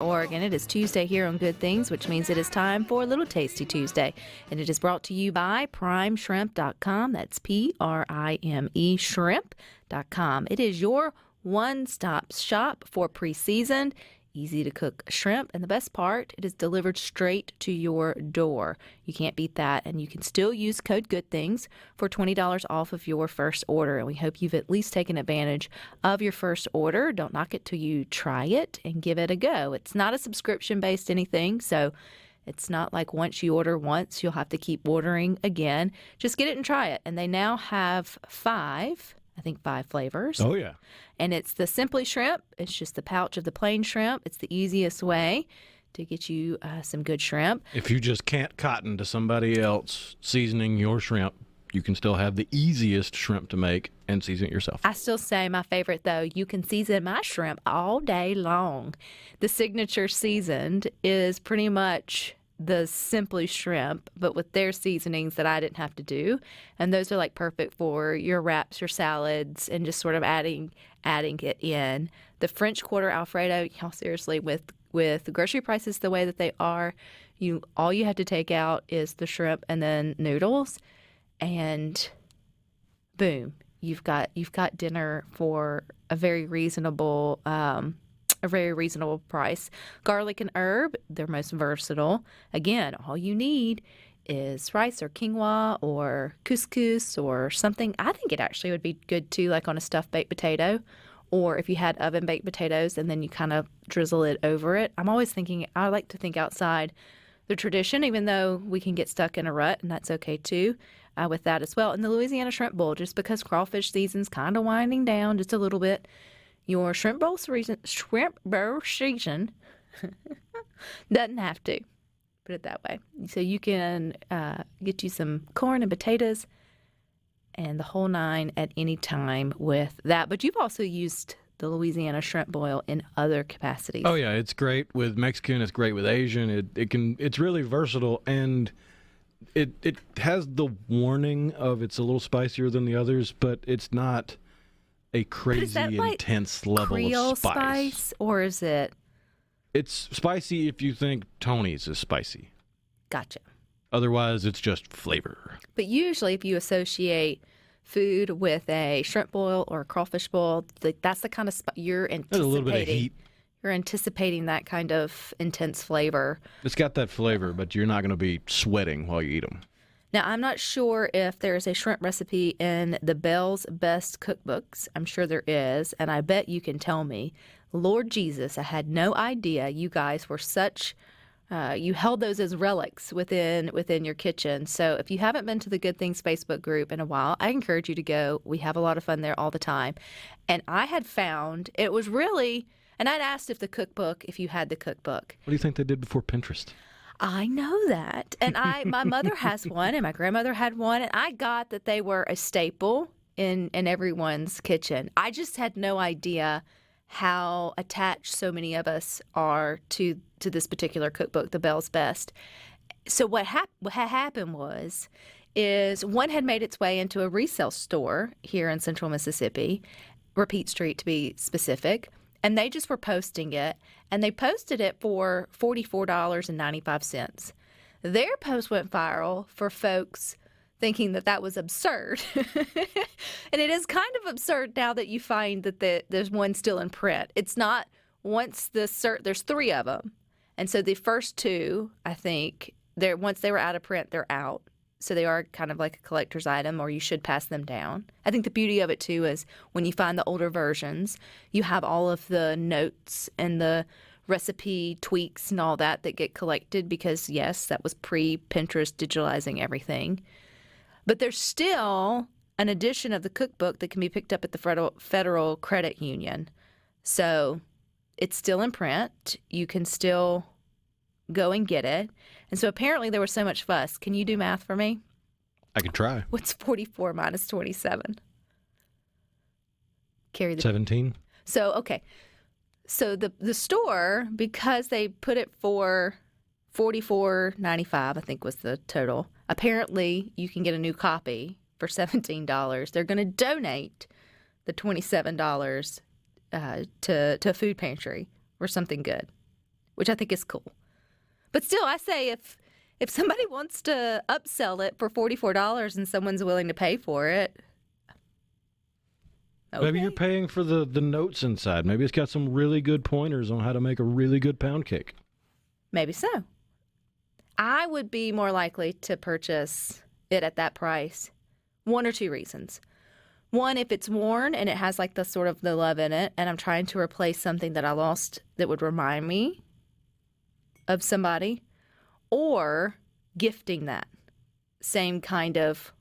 Oregon. It is Tuesday here on Good Things, which means it is time for Little Tasty Tuesday. And it is brought to you by PrimeShrimp.com. That's P-R-I-M-E shrimp.com. It is your one-stop shop for pre-seasoned, easy-to-cook shrimp. And the best part, it is delivered straight to your door. You can't beat that. And you can still use code GoodThings for $20 off of your first order. And we hope you've at least taken advantage of your first order. Don't knock it till you try it and give it a go. It's not a subscription-based anything, so it's not like once you order once, you'll have to keep ordering again. Just get it and try it. And they now have five flavors. Oh, yeah. And it's the Simply Shrimp. It's just the pouch of the plain shrimp. It's the easiest way to get you some good shrimp. If you just can't cotton to somebody else seasoning your shrimp, you can still have the easiest shrimp to make and season it yourself. I still say my favorite, though, you can season my shrimp all day long. The signature seasoned is pretty much the Simply Shrimp, but with their seasonings that I didn't have to do. And those are like perfect for your wraps, your salads, and just sort of adding it in. The French Quarter Alfredo, y'all, seriously, with grocery prices the way that they are, all you have to take out is the shrimp and then noodles, and boom, you've got dinner for a very reasonable price. Garlic and herb, they're most versatile. Again, all you need is rice or quinoa or couscous or something. I think it actually would be good too, like on a stuffed baked potato, or if you had oven baked potatoes and then you kind of drizzle it over it. I like to think outside the tradition, even though we can get stuck in a rut, and that's okay too with that as well. And the Louisiana Shrimp Bowl, just because crawfish season's kind of winding down just a little bit, your shrimp bowl season doesn't have to, put it that way. So you can get you some corn and potatoes and the whole nine at any time with that. But you've also used the Louisiana shrimp boil in other capacities. Oh, yeah, it's great with Mexican. It's great with Asian. It's really versatile, and it has the warning of it's a little spicier than the others, but it's not a crazy, intense level Creole of spice. Or is it? It's spicy if you think Tony's is spicy. Gotcha. Otherwise, it's just flavor. But usually if you associate food with a shrimp boil or a crawfish boil, that's the kind of you're anticipating. There's a little bit of heat. You're anticipating that kind of intense flavor. It's got that flavor, but you're not going to be sweating while you eat them. Now, I'm not sure if there's a shrimp recipe in the Bell's Best Cookbooks. I'm sure there is, and I bet you can tell me. Lord Jesus, I had no idea you guys were such you held those as relics within your kitchen. So if you haven't been to the Good Things Facebook group in a while, I encourage you to go. We have a lot of fun there all the time. And I had found it was really, and I'd asked if you had the cookbook. What do you think they did before Pinterest? I know that. And my mother has one and my grandmother had one, and I got that they were a staple in everyone's kitchen. I just had no idea how attached so many of us are to this particular cookbook, the Bell's Best. So what happened is one had made its way into a resale store here in Central Mississippi, Repeat Street to be specific, and they just were posting it, and they posted it for $44.95. Their post went viral for folks thinking that was absurd. And it is kind of absurd now that you find that there's one still in print. It's not there's three of them. And so the first two, I think, once they were out of print, they're out. So they are kind of like a collector's item, or you should pass them down. I think the beauty of it, too, is when you find the older versions, you have all of the notes and the recipe tweaks and all that get collected because, yes, that was pre-Pinterest digitalizing everything. But there's still an edition of the cookbook that can be picked up at the Federal Credit Union. So it's still in print. You can still go and get it. And so apparently there was so much fuss. Can you do math for me? I can try. What's 44 minus 27? Carry the 17. So, okay. So the store, because they put it for $44.95, I think was the total. Apparently, you can get a new copy for $17. They're going to donate the $27 to a food pantry or something good. which I think is cool. But still, I say if somebody wants to upsell it for $44 and someone's willing to pay for it, okay. Maybe you're paying for the notes inside. Maybe it's got some really good pointers on how to make a really good pound cake. Maybe so. I would be more likely to purchase it at that price. One or two reasons. One, if it's worn and it has like the sort of the love in it, and I'm trying to replace something that I lost that would remind me of somebody, or gifting that same kind of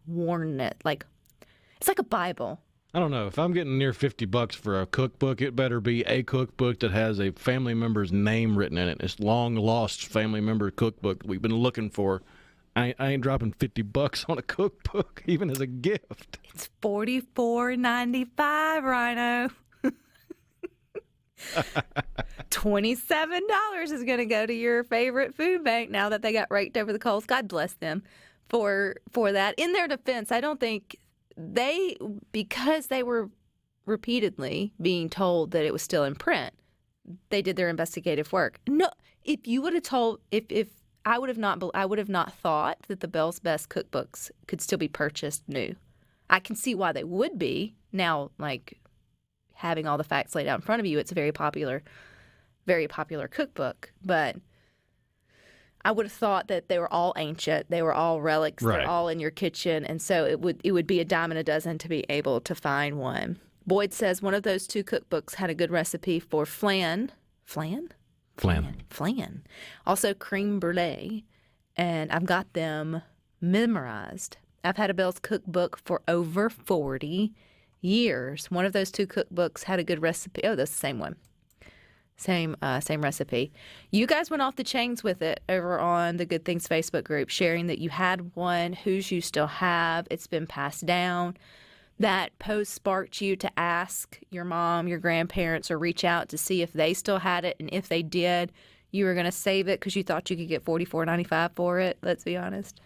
wornness. Like, it's like a Bible. I don't know. If I'm getting near $50 for a cookbook, it better be a cookbook that has a family member's name written in it. It's long lost family member cookbook we've been looking for. I ain't dropping $50 on a cookbook, even as a gift. It's $44.95, Ryno. $27 is going to go to your favorite food bank now that they got raked over the coals. God bless them for that. In their defense, I don't think because they were repeatedly being told that it was still in print, they did their investigative work. No, if you would have told, if I would have not thought that the Bell's Best cookbooks could still be purchased new. I can see why they would be now. Like, having all the facts laid out in front of you, it's a very popular cookbook. But I would have thought that they were all ancient. They were all relics. Right. They're all in your kitchen. And so it would be a dime a dozen to be able to find one. Boyd says one of those two cookbooks had a good recipe for flan. Also creme brulee. And I've got them memorized. I've had a Bell's cookbook for over 40 years. One of those two cookbooks had a good recipe. Oh, that's the same one. Same recipe. You guys went off the chains with it over on the Good Things Facebook group, sharing that you had one, whose you still have. It's been passed down. That post sparked you to ask your mom, your grandparents, or reach out to see if they still had it. And if they did, you were going to save it because you thought you could get $44.95 for it. Let's be honest.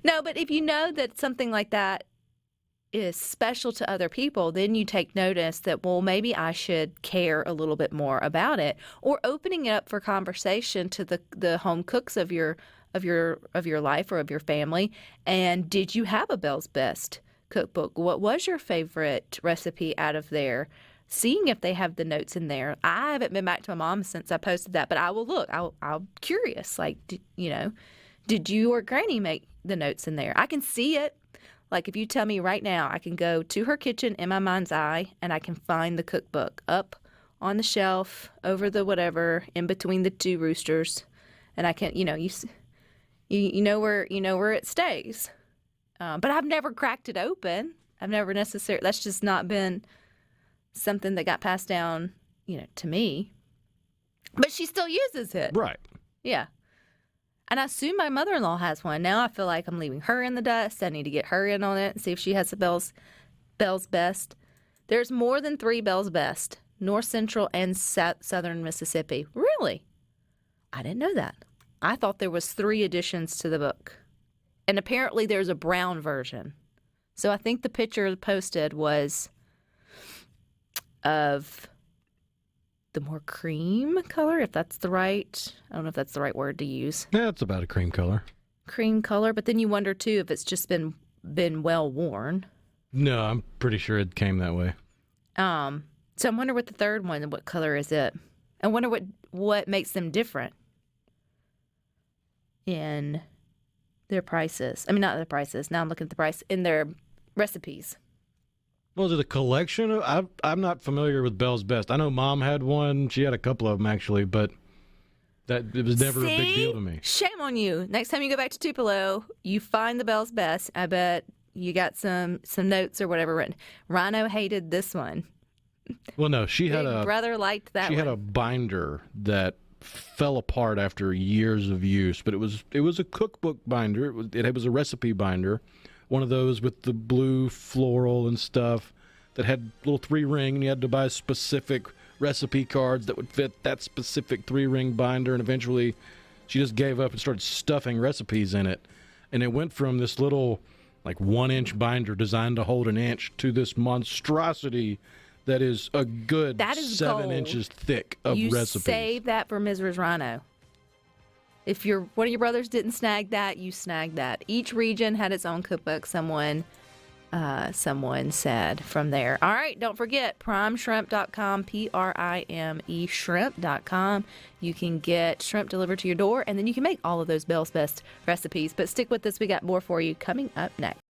No, but if you know that something like that is special to other people, then you take notice that, well, maybe I should care a little bit more about it, or opening it up for conversation to the home cooks of your life or of your family. And did you have a Bell's Best cookbook? What was your favorite recipe out of there? Seeing if they have the notes in there. I haven't been back to my mom since I posted that, but I will look. I'm curious. Like, did you or Granny make the notes in there? I can see it. Like, if you tell me right now, I can go to her kitchen in my mind's eye, and I can find the cookbook up on the shelf, over the whatever, in between the two roosters, and I can, you know where it stays. But I've never cracked it open. I've never necessarily. That's just not been something that got passed down, to me. But she still uses it. Right. Yeah. And I assume my mother-in-law has one. Now I feel like I'm leaving her in the dust. I need to get her in on it and see if she has a Bell's Best. There's more than 3 Bell's Best, North Central and Southern Mississippi. Really? I didn't know that. I thought there was 3 editions to the book. And apparently there's a brown version. So I think the picture posted was of the more cream color, if that's the right, I don't know if that's the right word to use. Yeah, it's about a cream color. Cream color, but then you wonder too if it's just been well worn. No, I'm pretty sure it came that way. So I wonder what the third one, what color is it? I wonder what makes them different in their prices. I mean, not their prices. Now I'm looking at the price in their recipes. Was it a collection? I'm not familiar with Bell's Best. I know Mom had one. She had a couple of them, actually, but it was never a big deal to me. Shame on you. Next time you go back to Tupelo, you find the Bell's Best. I bet you got some notes or whatever written. Ryno hated this one. Well, no, she had Big brother liked that one. She had a binder that fell apart after years of use, but it was a cookbook binder. It was a recipe binder. One of those with the blue floral and stuff that had a little 3-ring, and you had to buy specific recipe cards that would fit that specific 3-ring binder, and eventually she just gave up and started stuffing recipes in it. And it went from this little, 1-inch binder designed to hold an inch to this monstrosity that is a good That is 7 gold. inches thick of You recipes. save that for Mrs. Ryno. If one of your brothers didn't snag that, you snagged that. Each region had its own cookbook, someone said from there. All right, don't forget, PrimeShrimp.com, Prime shrimp.com. You can get shrimp delivered to your door, and then you can make all of those Bell's Best recipes. But stick with us. We got more for you coming up next.